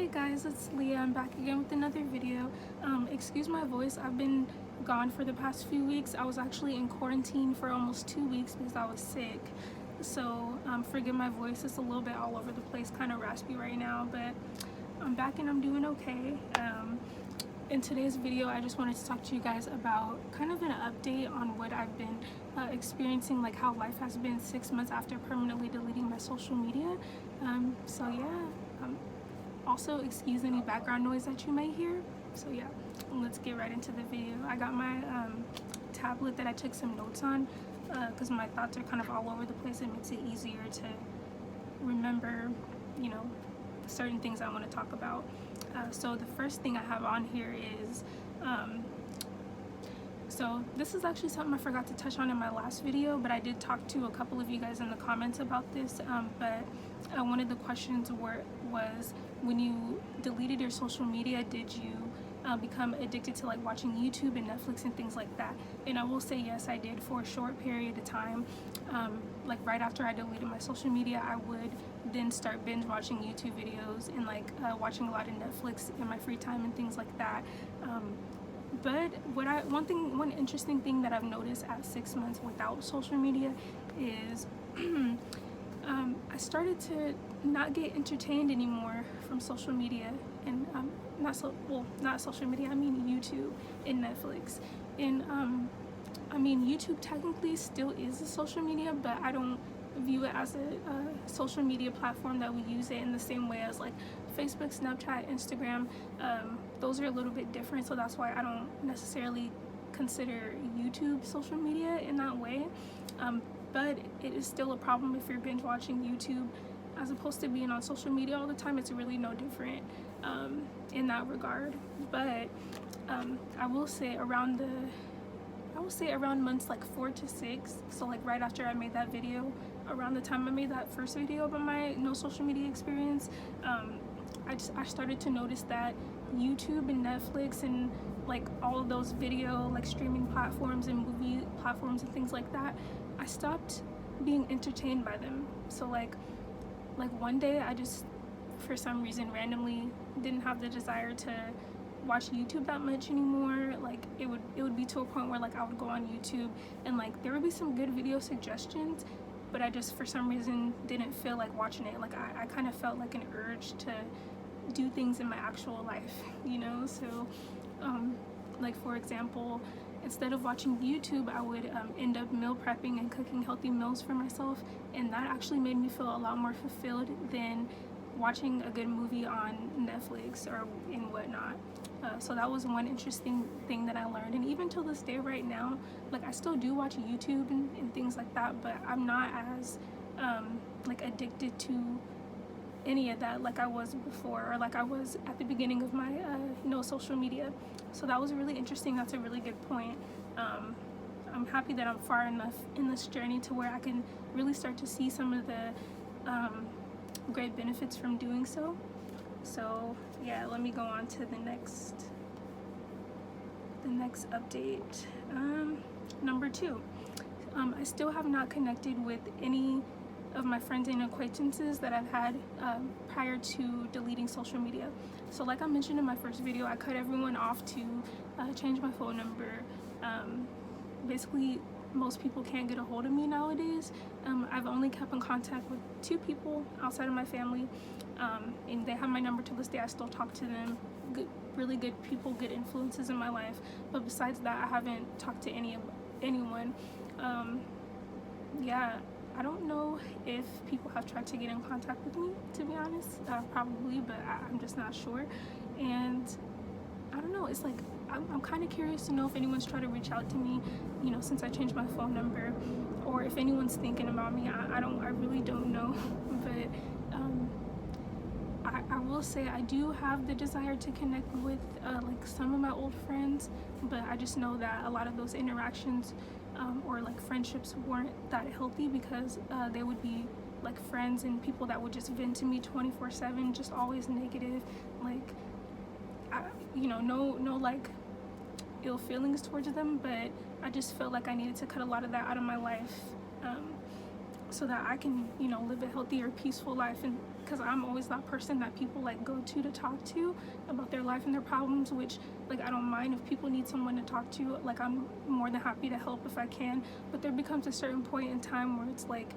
Hey guys, it's Leah. I'm back again with another video. Excuse my voice. I've been gone for the past few weeks. I was actually in quarantine for almost 2 weeks because I was sick. So forgive my voice. It's a little bit all over the place, kind of raspy right now, but I'm back and I'm doing okay. In today's video, I just wanted to talk to you guys about kind of an update on what I've been experiencing, like how life has been 6 months after permanently deleting my social media. So yeah. Also, excuse any background noise that you may hear. So yeah, let's get right into the video. I got my tablet that I took some notes on because my thoughts are kind of all over the place. It makes it easier to remember, certain things I want to talk about. So the first thing I have on here is, so this is actually something I forgot to touch on in my last video, but I did talk to a couple of you guys in the comments about this. But one of the questions was, when you deleted your social media, did you become addicted to like watching YouTube and Netflix and things like that? And I will say yes, I did for a short period of time. Like right after I deleted my social media, I would then start binge watching YouTube videos and like watching a lot of Netflix in my free time and things like that. But one interesting thing that I've noticed at 6 months without social media is I started to not get entertained anymore from social media, and not social media, I mean YouTube and Netflix. And I mean, YouTube technically still is a social media, but I don't view it as a social media platform that we use it in the same way as like Facebook, Snapchat, Instagram. Those are a little bit different, so that's why I don't necessarily consider YouTube social media in that way. But it is still a problem if you're binge watching YouTube as opposed to being on social media all the time. It's really no different in that regard. But I will say around months like 4 to 6, so like right after I made that video, around the time I made that first video about my no social media experience, I started to notice that YouTube and Netflix and like all of those video like streaming platforms and movie platforms and things like that, I stopped being entertained by them. So like one day I just for some reason randomly didn't have the desire to watch YouTube that much anymore. Like it would be to a point where like I would go on YouTube and like there would be some good video suggestions, but I just for some reason didn't feel like watching it. Like I kind of felt like an urge to do things in my actual life, so like for example, instead of watching YouTube, I would end up meal prepping and cooking healthy meals for myself, and that actually made me feel a lot more fulfilled than watching a good movie on Netflix or in whatnot. So that was one interesting thing that I learned, and even till this day right now, like I still do watch YouTube and things like that, but I'm not as like addicted to any of that like I was before, or like I was at the beginning of my no social media. So that was really interesting. That's a really good point. I'm happy that I'm far enough in this journey to where I can really start to see some of the great benefits from doing so. So yeah, let me go on to the next update. Number 2, I still have not connected with any of my friends and acquaintances that I've had prior to deleting social media. So like I mentioned in my first video, I cut everyone off to change my phone number. Basically, most people can't get a hold of me nowadays. I've only kept in contact with 2 people outside of my family, and they have my number to this day. I still talk to them. Really good people, good influences in my life. But besides that, I haven't talked to anyone. Yeah, I don't know if people have tried to get in contact with me, to be honest. Probably, but I'm just not sure. And I don't know, it's like I'm kind of curious to know if anyone's tried to reach out to me, since I changed my phone number, or if anyone's thinking about me. I really don't know. But I will say I do have the desire to connect with like some of my old friends, but I just know that a lot of those interactions or like friendships weren't that healthy, because they would be like friends and people that would just vent to me 24/7, just always negative, like no like ill feelings towards them, but I just felt like I needed to cut a lot of that out of my life. so that I can, you know, live a healthier, peaceful life. And because I'm always that person that people like go to talk to about their life and their problems, which like I don't mind if people need someone to talk to. Like I'm more than happy to help if I can. But there becomes a certain point in time where it's like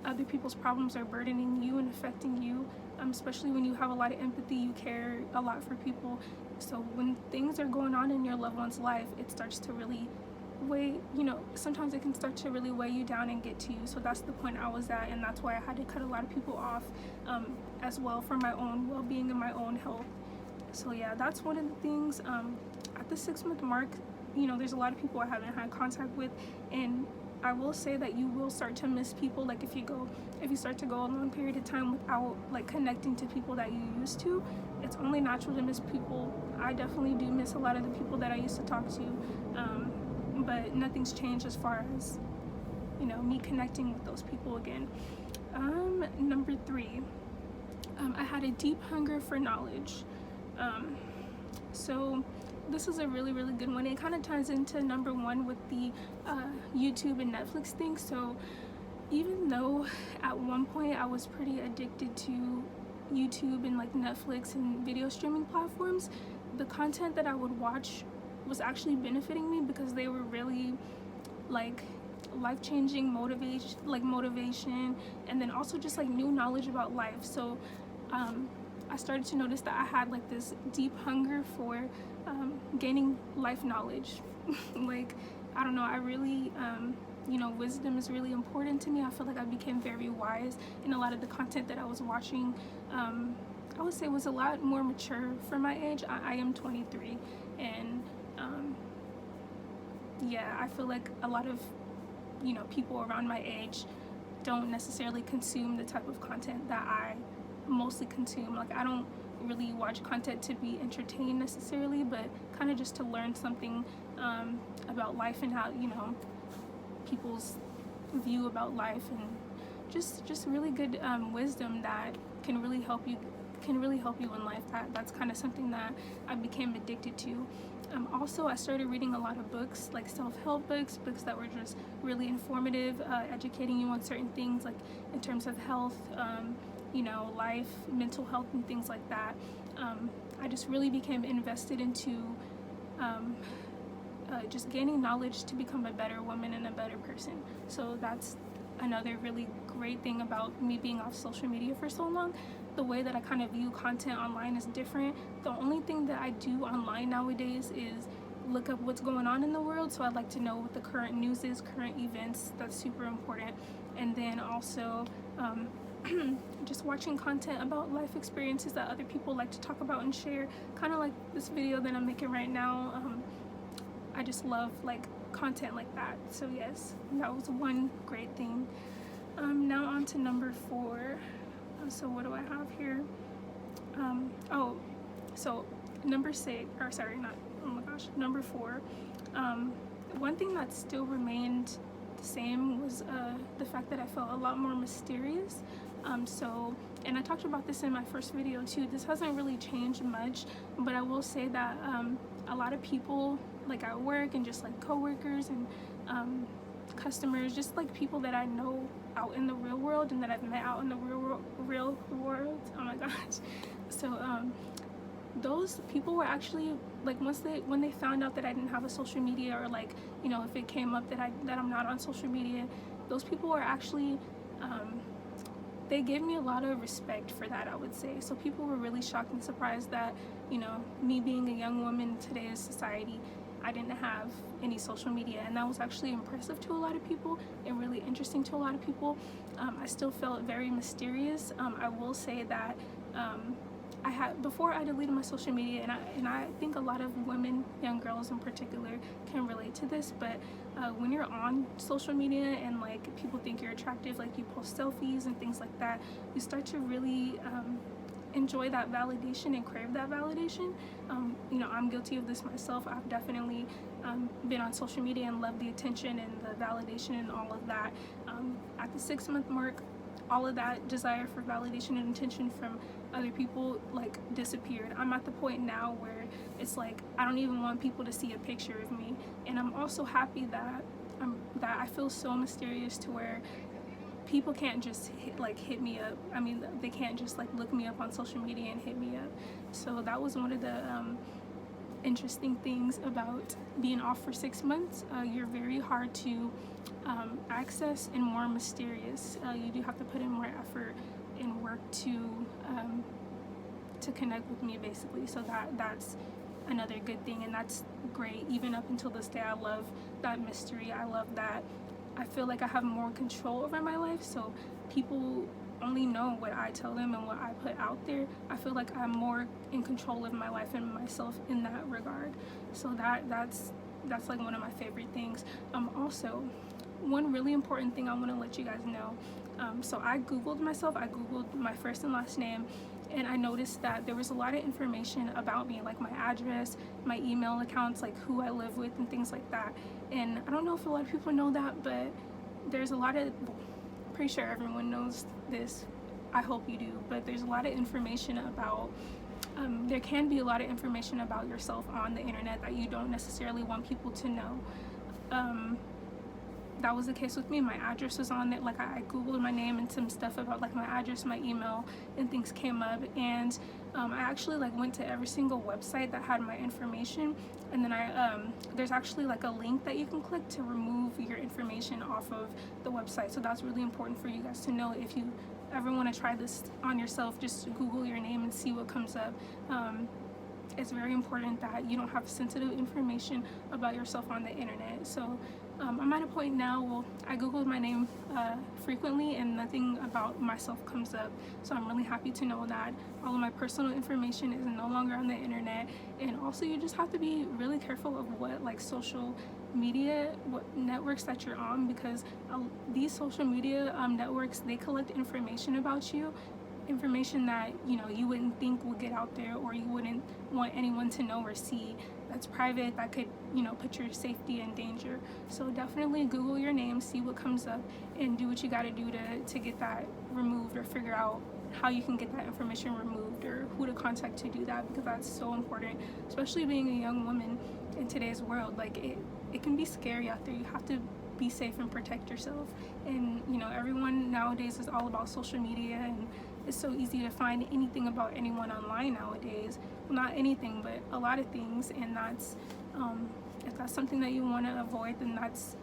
other people's problems are burdening you and affecting you, especially when you have a lot of empathy, you care a lot for people. So when things are going on in your loved one's life, it starts to really weigh, you know, sometimes it can start to really weigh you down and get to you. So that's the point I was at, and that's why I had to cut a lot of people off, as well, for my own well-being and my own health. So yeah, that's one of the things. At the 6-month mark, you know, there's a lot of people I haven't had contact with, and I will say that you will start to miss people. Like if you start to go a long period of time without like connecting to people that you used to, it's only natural to miss people. I definitely do miss a lot of the people that I used to talk to, but nothing's changed as far as, you know, me connecting with those people again. Number 3, I had a deep hunger for knowledge. So this is a really, really good one. It kind of ties into number 1 with the YouTube and Netflix thing. So even though at one point I was pretty addicted to YouTube and like Netflix and video streaming platforms, the content that I would watch was actually benefiting me because they were really like life-changing motivation, and then also just like new knowledge about life. So I started to notice that I had like this deep hunger for gaining life knowledge. Like, I don't know, I really, you know, wisdom is really important to me. I feel like I became very wise, and a lot of the content that I was watching, I would say was a lot more mature for my age. I am 23, and yeah, I feel like a lot of, you know, people around my age don't necessarily consume the type of content that I mostly consume. Like I don't really watch content to be entertained necessarily, but kind of just to learn something about life and how, you know, people's view about life, and just really good wisdom that can really help you in life. That's kind of something that I became addicted to. Also, I started reading a lot of books, like self-help books that were just really informative, educating you on certain things, like in terms of health, you know, life, mental health, and things like that. I just really became invested into just gaining knowledge to become a better woman and a better person. So that's another really great thing about me being off social media for so long. The way that I kind of view content online is different. The only thing that I do online nowadays is look up what's going on in the world. So I'd like to know what the current news is, current events. That's super important. And then also just watching content about life experiences that other people like to talk about and share, kind of like this video that I'm making right now. I just love like content like that. So yes, that was one great thing. Now on to number 4. So what do I have here? So number 6, or sorry, not, oh my gosh, number 4. One thing that still remained the same was the fact that I felt a lot more mysterious. And I talked about this in my first video too. This hasn't really changed much, but I will say that a lot of people, like at work and just like coworkers and customers, just like people that I know out in the real world and that I've met out in the real world. Oh my gosh. So those people were actually like, when they found out that I didn't have a social media, or like, you know, if it came up that I'm not on social media, those people were actually they gave me a lot of respect for that, I would say. So people were really shocked and surprised that, you know, me being a young woman in today's society, I didn't have any social media, and that was actually impressive to a lot of people and really interesting to a lot of people. I still felt very mysterious. I will say that before I deleted my social media, and I think a lot of women, young girls in particular, can relate to this, but when you're on social media and like people think you're attractive, like you post selfies and things like that, you start to really enjoy that validation and crave that validation. You know, I'm guilty of this myself. I've definitely been on social media and loved the attention and the validation and all of that. At the 6-month mark, all of that desire for validation and attention from other people like disappeared. I'm at the point now where it's like I don't even want people to see a picture of me, and I'm also happy that I feel so mysterious to where people can't just hit me up. I mean, they can't just like look me up on social media and hit me up. So that was one of the interesting things about being off for 6 months. You're very hard to access and more mysterious. You do have to put in more effort and work to connect with me, basically. So that's another good thing, and that's great. Even up until this day, I love that mystery. I love that I feel like I have more control over my life, so people only know what I tell them and what I put out there. I feel like I'm more in control of my life and myself in that regard. So that's like one of my favorite things. Also, one really important thing I want to let you guys know. So I googled myself. I googled my first and last name, and I noticed that there was a lot of information about me, like my address, my email accounts, like who I live with and things like that. And I don't know if a lot of people know that, but there's a lot of, pretty sure everyone knows this, I hope you do, but there's a lot of information about, there can be a lot of information about yourself on the internet that you don't necessarily want people to know. That was the case with me. My address was on it. Like I googled my name and some stuff about like my address, my email, and things came up. And I actually like went to every single website that had my information. And then there's actually like a link that you can click to remove your information off of the website. So that's really important for you guys to know. If you ever want to try this on yourself, just Google your name and see what comes up. It's very important that you don't have sensitive information about yourself on the internet. So I'm at a point now, well, I googled my name frequently and nothing about myself comes up. So I'm really happy to know that all of my personal information is no longer on the internet. And also, you just have to be really careful of what like social media, what networks that you're on, because these social media networks, they collect information about you, information that you wouldn't think would get out there, or you wouldn't want anyone to know or see. That's private, that could put your safety in danger. So definitely Google your name, see what comes up, and do what you got to do to get that removed, or figure out how you can get that information removed, or who to contact to do that, because that's so important, especially being a young woman in today's world. Like it can be scary out there. You have to be safe and protect yourself. And everyone nowadays is all about social media, and it's so easy to find anything about anyone online nowadays. Well, not anything, but a lot of things. And that's if that's something that you want to avoid, then that's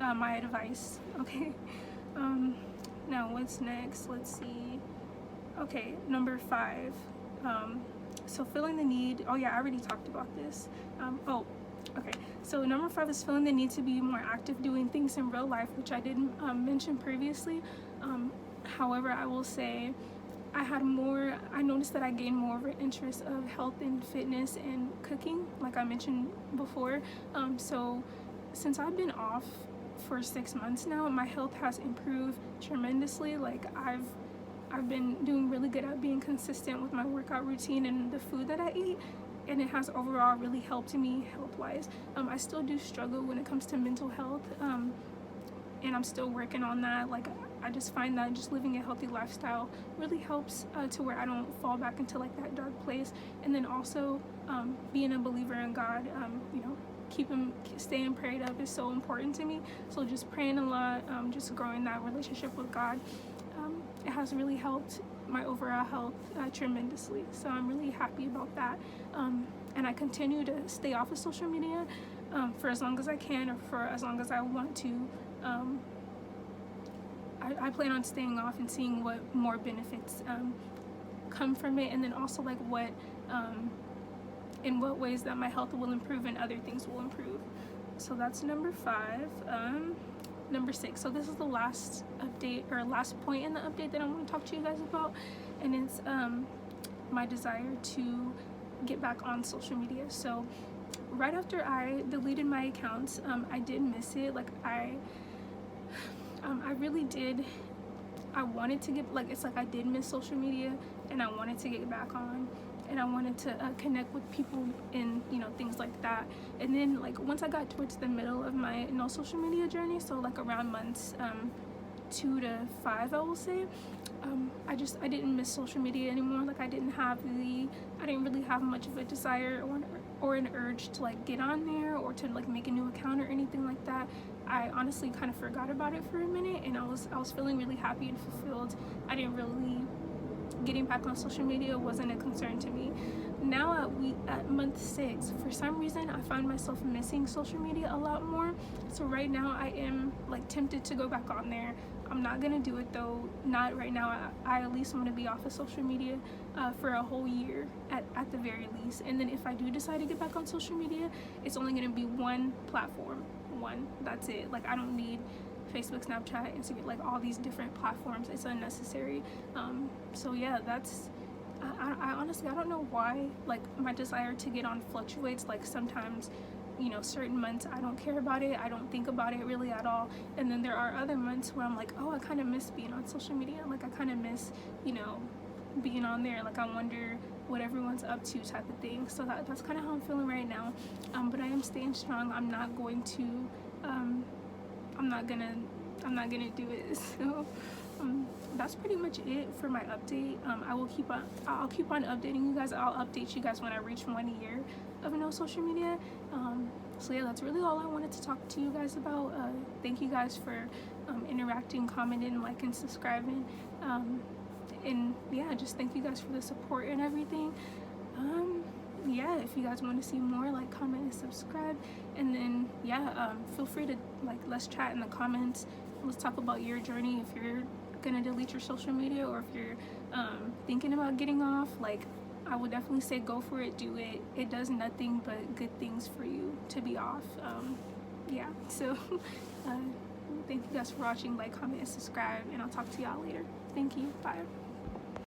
my advice. Okay. Now what's next? Let's see. Okay, number 5. So feeling the need. Oh yeah, I already talked about this. Okay, so number 5 is feeling the need to be more active doing things in real life, which I didn't mention previously. However, I will say I noticed that I gained more of an interest of health and fitness and cooking, like I mentioned before. So since I've been off for 6 months now, my health has improved tremendously. Like I've been doing really good at being consistent with my workout routine and the food that I eat, and it has overall really helped me health-wise. I still do struggle when it comes to mental health, and I'm still working on that. Like I just find that just living a healthy lifestyle really helps to where I don't fall back into like that dark place. And then also being a believer in God, staying prayed up is so important to me. So just praying a lot, just growing that relationship with God, it has really helped my overall health tremendously. So I'm really happy about that. And I continue to stay off of social media for as long as I can, or for as long as I want to. I plan on staying off and seeing what more benefits come from it, and then also like in what ways that my health will improve and other things will improve. So that's number 5. Number 6. So this is the last update, or last point in the update that I want to talk to you guys about, and it's my desire to get back on social media. So right after I deleted my accounts, I did miss it. Like I really did. I wanted to get, like, it's like I did miss social media, and I wanted to get back on, and I wanted to connect with people and things like that. And then like once I got towards the middle of my no social media journey, so like around months 2 to 5, I will say, I didn't miss social media anymore. Like I didn't really have much of a desire or an urge to like get on there or to like make a new account or anything like that. I honestly kind of forgot about it for a minute, and I was feeling really happy and fulfilled. I didn't really, getting back on social media wasn't a concern to me. Now at month 6, for some reason I find myself missing social media a lot more. So right now I am like tempted to go back on there. I'm not gonna do it though, not right now. I at least want to be off of social media for a whole year at the very least. And then if I do decide to get back on social media, it's only gonna be one platform, that's it. Like, I don't need Facebook, Snapchat, Instagram, like all these different platforms. It's unnecessary. So yeah, that's, I honestly, I don't know why, like, my desire to get on fluctuates. Like, sometimes, you know, certain months I don't care about it, I don't think about it really at all, and then there are other months where I'm like, oh, I kind of miss being on social media. Like, I kind of miss, you know, being on there. Like, I wonder what everyone's up to, type of thing. So that's kind of how I'm feeling right now. But I am staying strong. I'm not going to I'm not gonna do it. So that's pretty much it for my update. I'll keep on updating you guys. I'll update you guys when I reach 1 year of no social media. So yeah, that's really all I wanted to talk to you guys about. Thank you guys for interacting, commenting, liking, subscribing, and yeah, just thank you guys for the support and everything. Yeah, if you guys want to see more, like, comment and subscribe, and then yeah, feel free to, like, let's chat in the comments. Let's talk about your journey, if you're gonna delete your social media, or if you're thinking about getting off. Like, I would definitely say go for it, do it. It does nothing but good things for you to be off. Yeah, so thank you guys for watching. Like, comment and subscribe, and I'll talk to y'all later. Thank you. Bye.